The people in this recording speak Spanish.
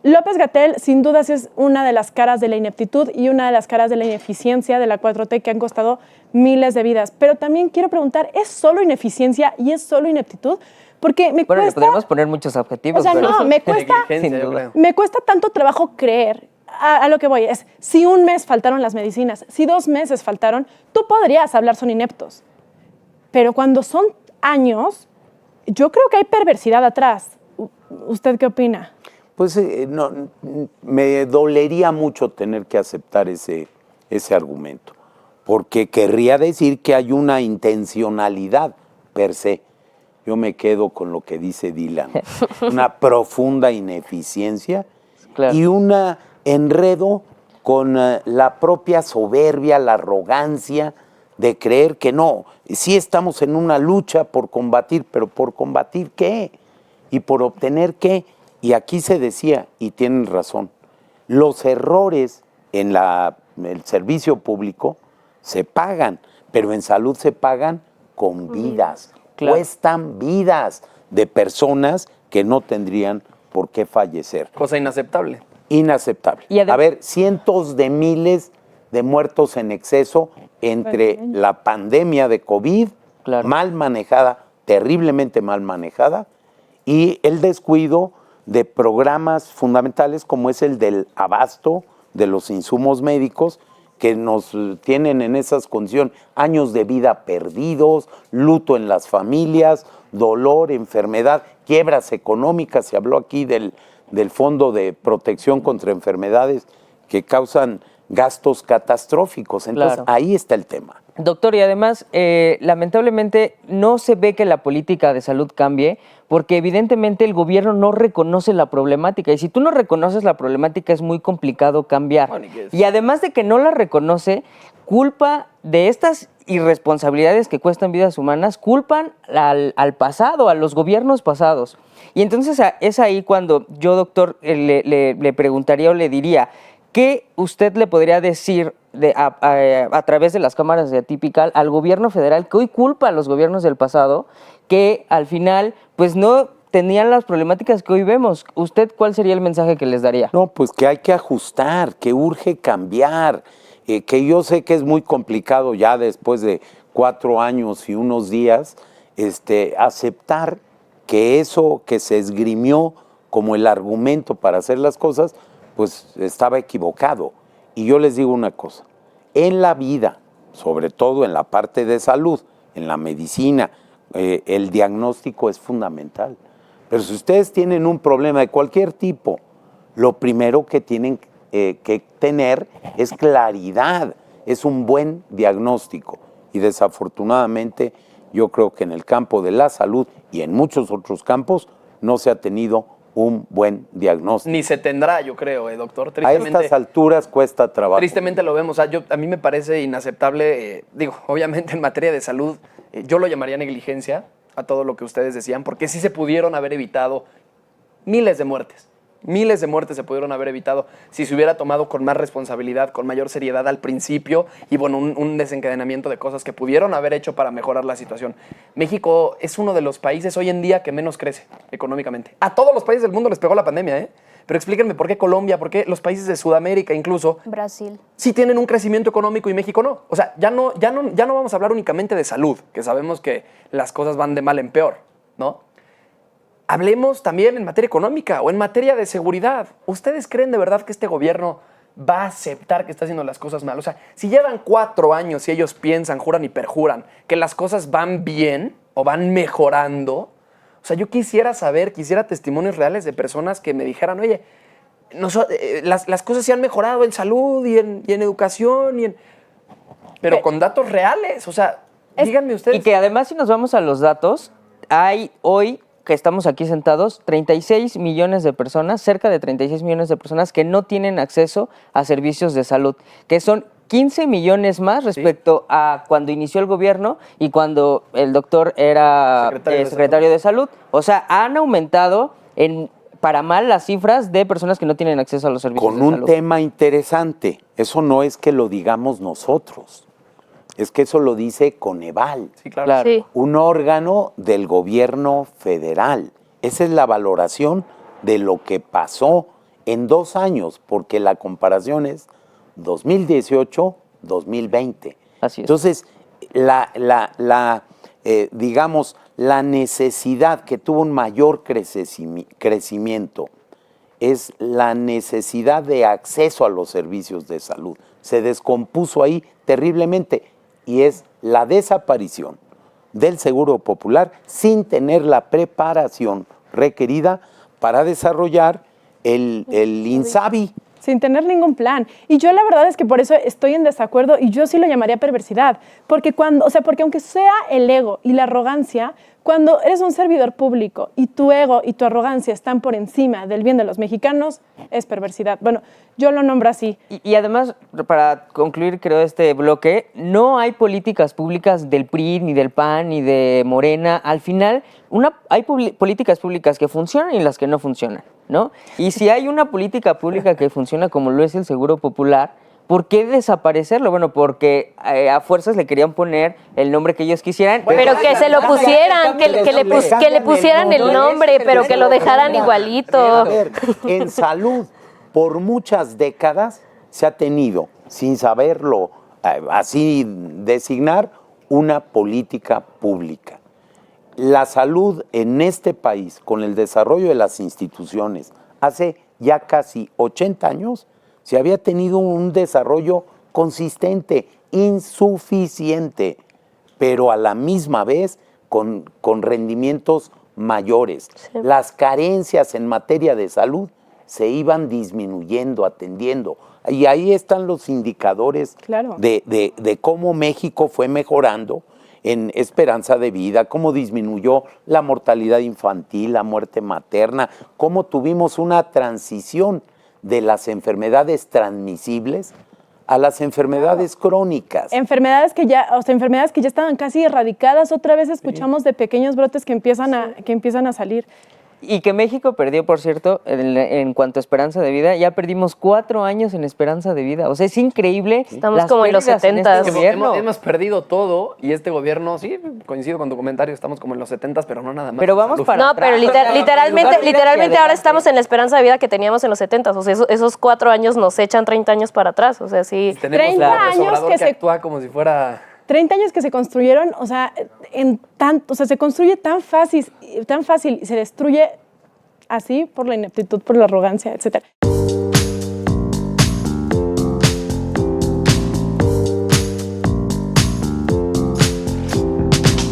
López-Gatell, sin dudas, es una de las caras de la ineptitud y una de las caras de la ineficiencia de la 4T que han costado miles de vidas. Pero también quiero preguntar, ¿es solo ineficiencia y es solo ineptitud? Porque me Bueno, le cuesta... podríamos poner muchos adjetivos, O sea, pero no, me cuesta, sin duda. me cuesta tanto trabajo creer. A lo que voy es, si un mes faltaron las medicinas, si 2 meses faltaron, tú podrías hablar son ineptos. Pero cuando son años, yo creo que hay perversidad atrás. ¿Usted qué opina? Pues no, me dolería mucho tener que aceptar ese argumento, porque querría decir que hay una intencionalidad per se. Yo me quedo con lo que dice Dylan, una profunda ineficiencia y un enredo con la propia soberbia, la arrogancia de creer que no, sí estamos en una lucha por combatir, pero ¿por combatir qué? ¿Y por obtener qué? Y aquí se decía, y tienen razón, los errores en el servicio público se pagan, pero en salud se pagan con vidas. Claro. Cuestan vidas de personas que no tendrían por qué fallecer. Cosa inaceptable. Inaceptable. A ver, cientos de miles de muertos en exceso entre la pandemia de COVID, mal manejada, terriblemente mal manejada, y el descuido de programas fundamentales como es el del abasto de los insumos médicos, que nos tienen en esas condiciones, años de vida perdidos, luto en las familias, dolor, enfermedad, quiebras económicas. Se habló aquí del Fondo de Protección contra Enfermedades que causan gastos catastróficos. Entonces, ahí está el tema. Doctor, y además, lamentablemente, no se ve que la política de salud cambie porque evidentemente el gobierno no reconoce la problemática. Y si tú no reconoces la problemática, es muy complicado cambiar. Y además de que no la reconoce, culpa de estas irresponsabilidades que cuestan vidas humanas, culpan al pasado, a los gobiernos pasados. Y entonces es ahí cuando yo, doctor, le preguntaría o le diría, ¿qué usted le podría decir a través de las cámaras de Atypical al gobierno federal que hoy culpa a los gobiernos del pasado que al final pues no tenían las problemáticas que hoy vemos? ¿Usted cuál sería el mensaje que les daría? No, pues que hay que ajustar, que urge cambiar, que yo sé que es muy complicado ya después de 4 años y unos días aceptar que eso que se esgrimió como el argumento para hacer las cosas pues estaba equivocado. Y yo les digo una cosa, en la vida, sobre todo en la parte de salud, en la medicina, el diagnóstico es fundamental. Pero si ustedes tienen un problema de cualquier tipo, lo primero que tienen que tener es claridad, es un buen diagnóstico. Y desafortunadamente yo creo que en el campo de la salud y en muchos otros campos no se ha tenido un buen diagnóstico. Ni se tendrá, yo creo, doctor. A estas alturas cuesta trabajo. Tristemente lo vemos. A mí me parece inaceptable, obviamente en materia de salud, yo lo llamaría negligencia a todo lo que ustedes decían, porque sí se pudieron haber evitado miles de muertes. Miles de muertes se pudieron haber evitado si se hubiera tomado con más responsabilidad, con mayor seriedad al principio y bueno, un desencadenamiento de cosas que pudieron haber hecho para mejorar la situación. México es uno de los países hoy en día que menos crece económicamente. A todos los países del mundo les pegó la pandemia, Pero explíquenme por qué Colombia, por qué los países de Sudamérica incluso Brasil sí tienen un crecimiento económico y México no. O sea, ya no vamos a hablar únicamente de salud, que sabemos que las cosas van de mal en peor, ¿no? Hablemos también en materia económica o en materia de seguridad. ¿Ustedes creen de verdad que este gobierno va a aceptar que está haciendo las cosas mal? O sea, si llevan 4 años y ellos piensan, juran y perjuran que las cosas van bien o van mejorando, o sea, yo quisiera testimonios reales de personas que me dijeran, oye, las cosas se han mejorado en salud y en educación, pero con datos reales. O sea, díganme ustedes. Y que además, si nos vamos a los datos, hay hoy que estamos aquí sentados, 36 millones de personas, cerca de 36 millones de personas que no tienen acceso a servicios de salud, que son 15 millones más respecto a cuando inició el gobierno y cuando el doctor era secretario de salud. O sea, han aumentado para mal las cifras de personas que no tienen acceso a los servicios de salud. Con un tema interesante, eso no es que lo digamos nosotros. Es que eso lo dice Coneval, sí, claro. Sí. Un órgano del gobierno federal. Esa es la valoración de lo que pasó en 2 años, porque la comparación es 2018-2020. Así es. Entonces, digamos, la necesidad que tuvo un mayor crecimiento es la necesidad de acceso a los servicios de salud. Se descompuso ahí terriblemente y es la desaparición del Seguro Popular sin tener la preparación requerida para desarrollar el INSABI. Sin tener ningún plan. Y yo la verdad es que por eso estoy en desacuerdo y yo sí lo llamaría perversidad. Porque porque aunque sea el ego y la arrogancia, cuando eres un servidor público y tu ego y tu arrogancia están por encima del bien de los mexicanos, es perversidad. Bueno, yo lo nombro así. Y además, para concluir, creo, este bloque, no hay políticas públicas del PRI, ni del PAN, ni de Morena. Al final, hay políticas públicas que funcionan y las que no funcionan, ¿no? Y si hay una política pública que funciona como lo es el Seguro Popular, ¿por qué desaparecerlo? Bueno, porque a fuerzas le querían poner el nombre que ellos quisieran. Pero que se lo pusieran, que le pusieran el nombre, pero que lo dejaran igualito. A ver, en salud, por muchas décadas se ha tenido, sin saberlo así designar, una política pública. La salud en este país, con el desarrollo de las instituciones, hace ya casi 80 años, se había tenido un desarrollo consistente, insuficiente, pero a la misma vez con rendimientos mayores. Sí. Las carencias en materia de salud se iban disminuyendo, atendiendo. Y ahí están los indicadores Claro. de cómo México fue mejorando en esperanza de vida, cómo disminuyó la mortalidad infantil, la muerte materna, cómo tuvimos una transición de las enfermedades transmisibles a las enfermedades crónicas. Enfermedades que ya estaban casi erradicadas, otra vez escuchamos de pequeños brotes que empiezan a salir. Y que México perdió, por cierto, en cuanto a esperanza de vida, ya perdimos 4 años en esperanza de vida. O sea, es increíble. Estamos las como en los pérdidas 70s. este gobierno. Hemos perdido todo y este gobierno, sí, coincido con tu comentario, estamos como en los 70s, pero no nada más. Pero vamos Salud. para No, pero atrás. literalmente ahora estamos en la esperanza de vida que teníamos en los 70s. O sea, esos 4 años nos echan 30 años para atrás. O sea, sí. Tenemos 30 a López años Obrador que que se- actúa como si fuera... 30 años que se construyeron, o sea, se construye tan fácil y se destruye así por la ineptitud, por la arrogancia, etcétera.